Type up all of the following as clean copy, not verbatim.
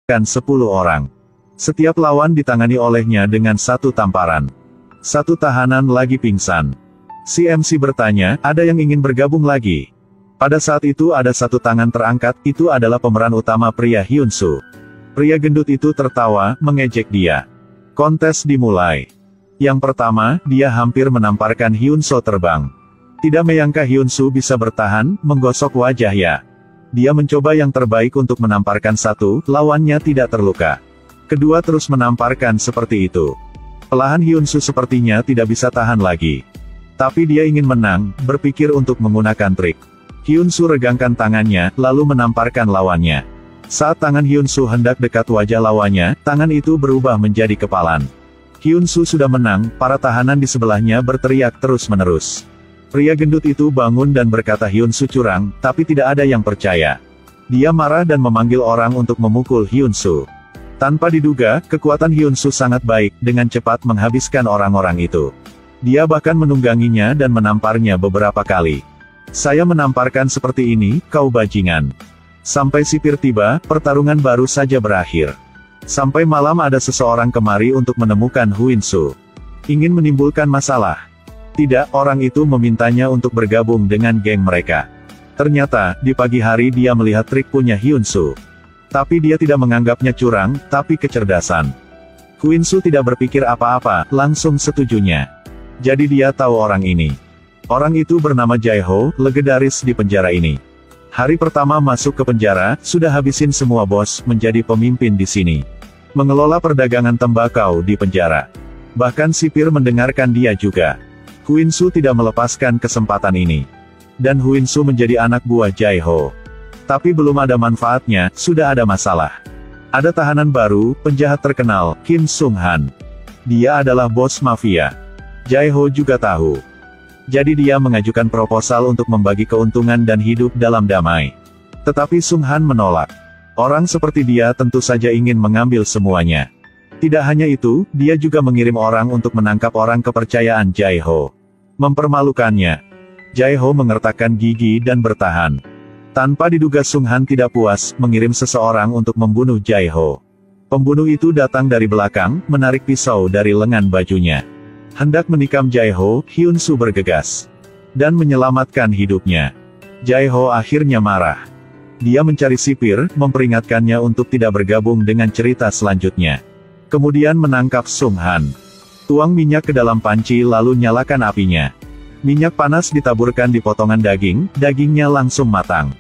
10 orang. Setiap lawan ditangani olehnya dengan satu tamparan. Satu tahanan lagi pingsan. Si MC bertanya, ada yang ingin bergabung lagi? Pada saat itu ada satu tangan terangkat, itu adalah pemeran utama pria Hyun-soo. Pria gendut itu tertawa, mengejek dia. Kontes dimulai. Yang pertama, dia hampir menamparkan Hyun-soo terbang. Tidak menyangka Hyun-soo bisa bertahan, menggosok wajah ya. Dia mencoba yang terbaik untuk menamparkan satu, lawannya tidak terluka. Kedua terus menamparkan seperti itu. Pelahan Hyun-soo sepertinya tidak bisa tahan lagi. Tapi dia ingin menang, berpikir untuk menggunakan trik. Hyun-soo regangkan tangannya, lalu menamparkan lawannya. Saat tangan Hyun-soo hendak dekat wajah lawannya, tangan itu berubah menjadi kepalan. Hyun-soo sudah menang, para tahanan di sebelahnya berteriak terus-menerus. Pria gendut itu bangun dan berkata Hyun-soo curang, tapi tidak ada yang percaya. Dia marah dan memanggil orang untuk memukul Hyun-soo. Tanpa diduga, kekuatan Hyun-soo sangat baik, dengan cepat menghabiskan orang-orang itu. Dia bahkan menungganginya dan menamparnya beberapa kali. Saya menamparkan seperti ini, kau bajingan. Sampai sipir tiba, pertarungan baru saja berakhir. Sampai malam ada seseorang kemari untuk menemukan Hyun-soo. Ingin menimbulkan masalah. Tidak, orang itu memintanya untuk bergabung dengan geng mereka. Ternyata, di pagi hari dia melihat trik punya Hyun-soo. Tapi dia tidak menganggapnya curang, tapi kecerdasan. Hyun-soo tidak berpikir apa-apa, langsung setujunya. Jadi dia tahu orang ini. Orang itu bernama Jae-ho, legendaris di penjara ini. Hari pertama masuk ke penjara, sudah habisin semua bos, menjadi pemimpin di sini. Mengelola perdagangan tembakau di penjara. Bahkan sipir mendengarkan dia juga. Hyun-soo tidak melepaskan kesempatan ini. Dan Hyun-soo menjadi anak buah Jae-ho. Tapi belum ada manfaatnya, sudah ada masalah. Ada tahanan baru, penjahat terkenal, Kim Sung-han. Dia adalah bos mafia. Jae-ho juga tahu. Jadi dia mengajukan proposal untuk membagi keuntungan dan hidup dalam damai. Tetapi Sung-han menolak. Orang seperti dia tentu saja ingin mengambil semuanya. Tidak hanya itu, dia juga mengirim orang untuk menangkap orang kepercayaan Jae-ho. Mempermalukannya. Jae-ho mengertakkan gigi dan bertahan. Tanpa diduga Sung-han tidak puas, mengirim seseorang untuk membunuh Jae-ho. Pembunuh itu datang dari belakang, menarik pisau dari lengan bajunya. Hendak menikam Jae-ho, Hyun-soo bergegas. Dan menyelamatkan hidupnya. Jae-ho akhirnya marah. Dia mencari sipir, memperingatkannya untuk tidak bergabung dengan cerita selanjutnya. Kemudian menangkap Sung-han. Tuang minyak ke dalam panci lalu nyalakan apinya. Minyak panas ditaburkan di potongan daging, dagingnya langsung matang.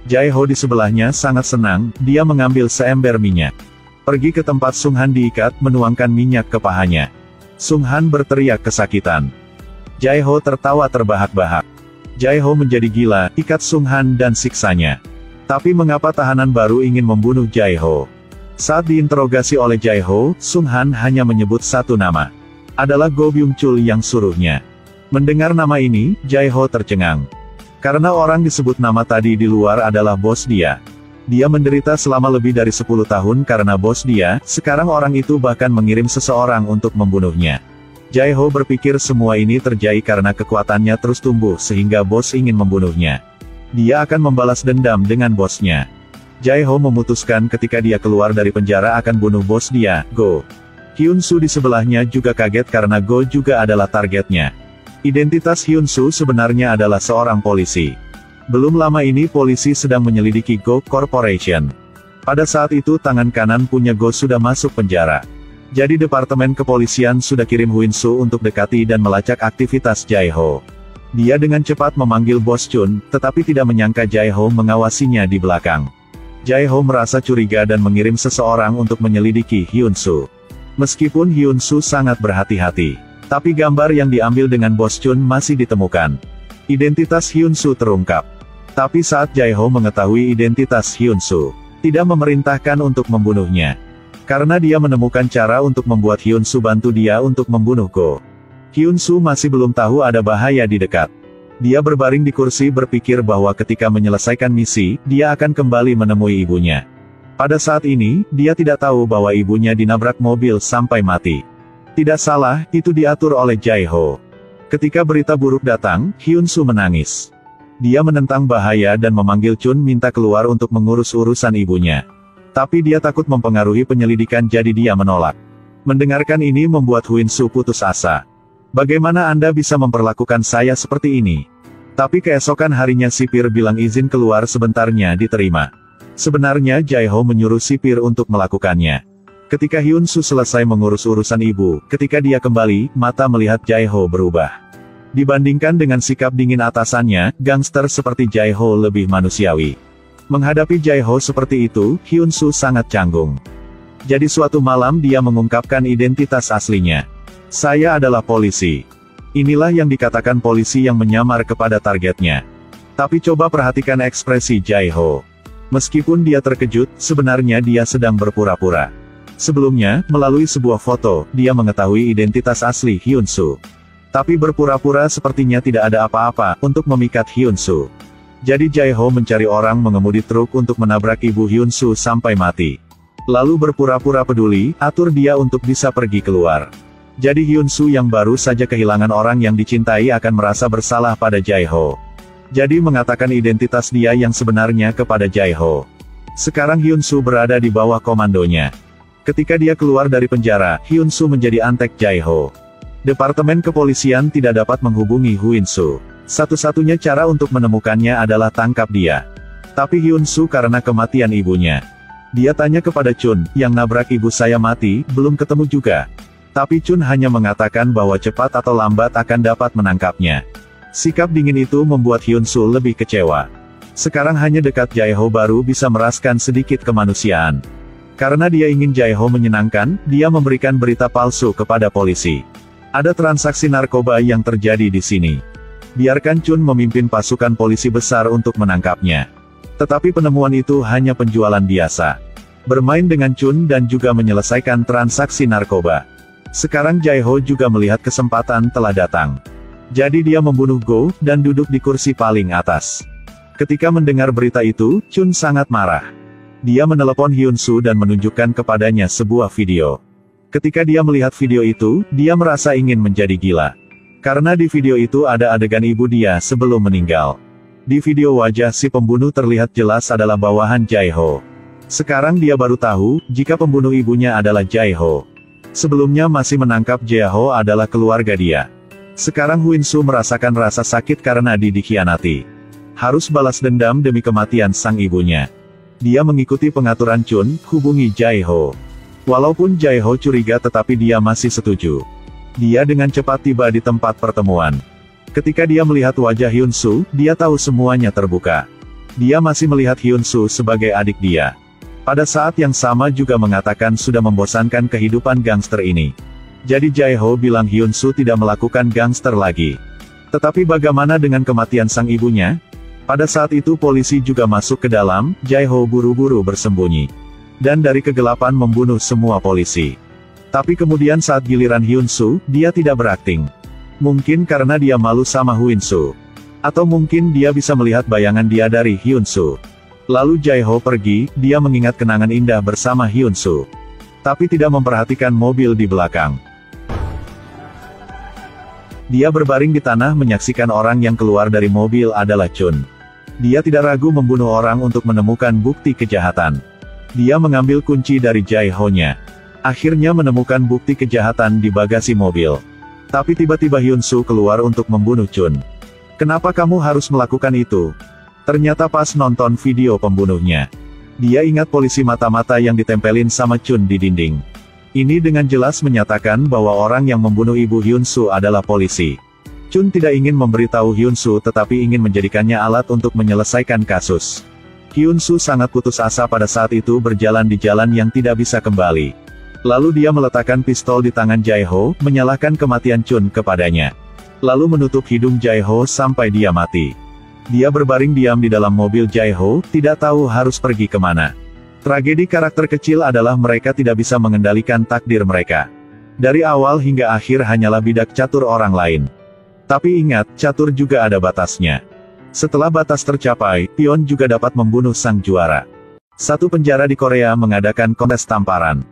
Jae-ho di sebelahnya sangat senang, dia mengambil seember minyak. Pergi ke tempat Sung-han diikat, menuangkan minyak ke pahanya. Sung-han berteriak kesakitan. Jae-ho tertawa terbahak-bahak. Jae-ho menjadi gila, ikat Sung-han dan siksanya. Tapi mengapa tahanan baru ingin membunuh Jae-ho? Saat diinterogasi oleh Jae-ho, Sung-han hanya menyebut satu nama. Adalah Go Byung-chul yang suruhnya. Mendengar nama ini, Jae-ho tercengang. Karena orang disebut nama tadi di luar adalah bos dia. Dia menderita selama lebih dari 10 tahun karena bos dia, sekarang orang itu bahkan mengirim seseorang untuk membunuhnya. Jae-ho berpikir semua ini terjadi karena kekuatannya terus tumbuh sehingga bos ingin membunuhnya. Dia akan membalas dendam dengan bosnya. Jae-ho memutuskan ketika dia keluar dari penjara akan bunuh bos dia, Go. Hyun-soo di sebelahnya juga kaget karena Go juga adalah targetnya. Identitas Hyun-soo sebenarnya adalah seorang polisi. Belum lama ini polisi sedang menyelidiki Go Corporation. Pada saat itu tangan kanan punya Go sudah masuk penjara. Jadi departemen kepolisian sudah kirim Hyun-soo untuk dekati dan melacak aktivitas Jae-ho. Dia dengan cepat memanggil Bos Chun, tetapi tidak menyangka Jae-ho mengawasinya di belakang. Jae-ho merasa curiga dan mengirim seseorang untuk menyelidiki Hyun-soo. Meskipun Hyun-soo sangat berhati-hati, tapi gambar yang diambil dengan Bos Chun masih ditemukan. Identitas Hyun-soo terungkap. Tapi saat Jae-ho mengetahui identitas Hyun-soo, tidak memerintahkan untuk membunuhnya. Karena dia menemukan cara untuk membuat Hyun-soo bantu dia untuk membunuh Go. Hyun-soo masih belum tahu ada bahaya di dekat. Dia berbaring di kursi berpikir bahwa ketika menyelesaikan misi, dia akan kembali menemui ibunya. Pada saat ini, dia tidak tahu bahwa ibunya dinabrak mobil sampai mati. Tidak salah, itu diatur oleh Jae-ho. Ketika berita buruk datang, Hyun-soo menangis. Dia menentang bahaya dan memanggil Chun minta keluar untuk mengurus urusan ibunya. Tapi dia takut mempengaruhi penyelidikan jadi dia menolak. Mendengarkan ini membuat Huinsu putus asa. Bagaimana Anda bisa memperlakukan saya seperti ini? Tapi keesokan harinya sipir bilang izin keluar sebentarnya diterima. Sebenarnya Jae-ho menyuruh sipir untuk melakukannya. Ketika Hyun-soo selesai mengurus urusan ibu, ketika dia kembali, mata melihat Jae-ho berubah. Dibandingkan dengan sikap dingin atasannya, gangster seperti Jae-ho lebih manusiawi. Menghadapi Jae-ho seperti itu, Hyun-soo sangat canggung. Jadi suatu malam dia mengungkapkan identitas aslinya. Saya adalah polisi. Inilah yang dikatakan polisi yang menyamar kepada targetnya. Tapi coba perhatikan ekspresi Jae-ho. Meskipun dia terkejut, sebenarnya dia sedang berpura-pura. Sebelumnya, melalui sebuah foto, dia mengetahui identitas asli Hyun-soo. Tapi berpura-pura sepertinya tidak ada apa-apa, untuk memikat Hyun-soo. Jadi Jae-ho mencari orang mengemudi truk untuk menabrak ibu Hyun-soo sampai mati. Lalu berpura-pura peduli, atur dia untuk bisa pergi keluar. Jadi Hyun-soo yang baru saja kehilangan orang yang dicintai akan merasa bersalah pada Jae-ho. Jadi mengatakan identitas dia yang sebenarnya kepada Jae-ho. Sekarang Hyun-soo berada di bawah komandonya. Ketika dia keluar dari penjara, Hyun-soo menjadi antek Jae-ho. Departemen kepolisian tidak dapat menghubungi Hyun-soo. Satu-satunya cara untuk menemukannya adalah tangkap dia. Tapi Hyun-soo karena kematian ibunya. Dia tanya kepada Chun, yang nabrak ibu saya mati, belum ketemu juga. Tapi Chun hanya mengatakan bahwa cepat atau lambat akan dapat menangkapnya. Sikap dingin itu membuat Hyun-soo lebih kecewa. Sekarang hanya dekat Jae-ho baru bisa meraskan sedikit kemanusiaan. Karena dia ingin Jae-ho menyenangkan, dia memberikan berita palsu kepada polisi. Ada transaksi narkoba yang terjadi di sini. Biarkan Chun memimpin pasukan polisi besar untuk menangkapnya. Tetapi penemuan itu hanya penjualan biasa. Bermain dengan Chun dan juga menyelesaikan transaksi narkoba. Sekarang Jae-ho juga melihat kesempatan telah datang. Jadi dia membunuh Go, dan duduk di kursi paling atas. Ketika mendengar berita itu, Chun sangat marah. Dia menelepon Hyun-soo dan menunjukkan kepadanya sebuah video. Ketika dia melihat video itu, dia merasa ingin menjadi gila. Karena di video itu ada adegan ibu dia sebelum meninggal. Di video wajah si pembunuh terlihat jelas adalah bawahan Jae-ho. Sekarang dia baru tahu, jika pembunuh ibunya adalah Jae-ho. Sebelumnya masih menangkap Jae-ho adalah keluarga dia. Sekarang Hyun-soo merasakan rasa sakit karena dikhianati. Harus balas dendam demi kematian sang ibunya. Dia mengikuti pengaturan Chun, hubungi Jae-ho. Walaupun Jae-ho curiga tetapi dia masih setuju. Dia dengan cepat tiba di tempat pertemuan. Ketika dia melihat wajah Hyun-soo, dia tahu semuanya terbuka. Dia masih melihat Hyun-soo sebagai adik dia. Pada saat yang sama juga mengatakan sudah membosankan kehidupan gangster ini. Jadi Jae-ho bilang Hyun-soo tidak melakukan gangster lagi. Tetapi bagaimana dengan kematian sang ibunya? Pada saat itu polisi juga masuk ke dalam, Jae-ho buru-buru bersembunyi. Dan dari kegelapan membunuh semua polisi. Tapi kemudian saat giliran Hyun-soo, dia tidak berakting. Mungkin karena dia malu sama Hyun-soo. Atau mungkin dia bisa melihat bayangan dia dari Hyun-soo. Lalu Jae-ho pergi, dia mengingat kenangan indah bersama Hyun-soo. Tapi tidak memperhatikan mobil di belakang. Dia berbaring di tanah menyaksikan orang yang keluar dari mobil adalah Chun. Dia tidak ragu membunuh orang untuk menemukan bukti kejahatan. Dia mengambil kunci dari Jae-ho-nya. Akhirnya menemukan bukti kejahatan di bagasi mobil. Tapi tiba-tiba Hyun-soo keluar untuk membunuh Chun. Kenapa kamu harus melakukan itu? Ternyata pas nonton video pembunuhnya. Dia ingat polisi mata-mata yang ditempelin sama Chun di dinding. Ini dengan jelas menyatakan bahwa orang yang membunuh ibu Hyun-soo adalah polisi. Chun tidak ingin memberitahu Hyun-soo tetapi ingin menjadikannya alat untuk menyelesaikan kasus. Hyun-soo sangat putus asa pada saat itu berjalan di jalan yang tidak bisa kembali. Lalu dia meletakkan pistol di tangan Jae-ho, menyalahkan kematian Chun kepadanya. Lalu menutup hidung Jae-ho sampai dia mati. Dia berbaring diam di dalam mobil Jae-ho, tidak tahu harus pergi kemana. Tragedi karakter kecil adalah mereka tidak bisa mengendalikan takdir mereka. Dari awal hingga akhir hanyalah bidak catur orang lain. Tapi ingat, catur juga ada batasnya. Setelah batas tercapai, pion juga dapat membunuh sang juara. Satu penjara di Korea mengadakan kontes tamparan.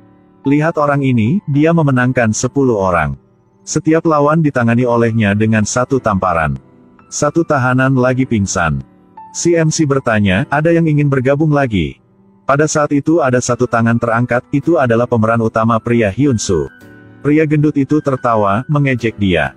Lihat orang ini, dia memenangkan 10 orang. Setiap lawan ditangani olehnya dengan satu tamparan. Satu tahanan lagi pingsan. Si MC bertanya, ada yang ingin bergabung lagi? Pada saat itu ada satu tangan terangkat, itu adalah pemeran utama pria Hyun Soo. Pria gendut itu tertawa, mengejek dia.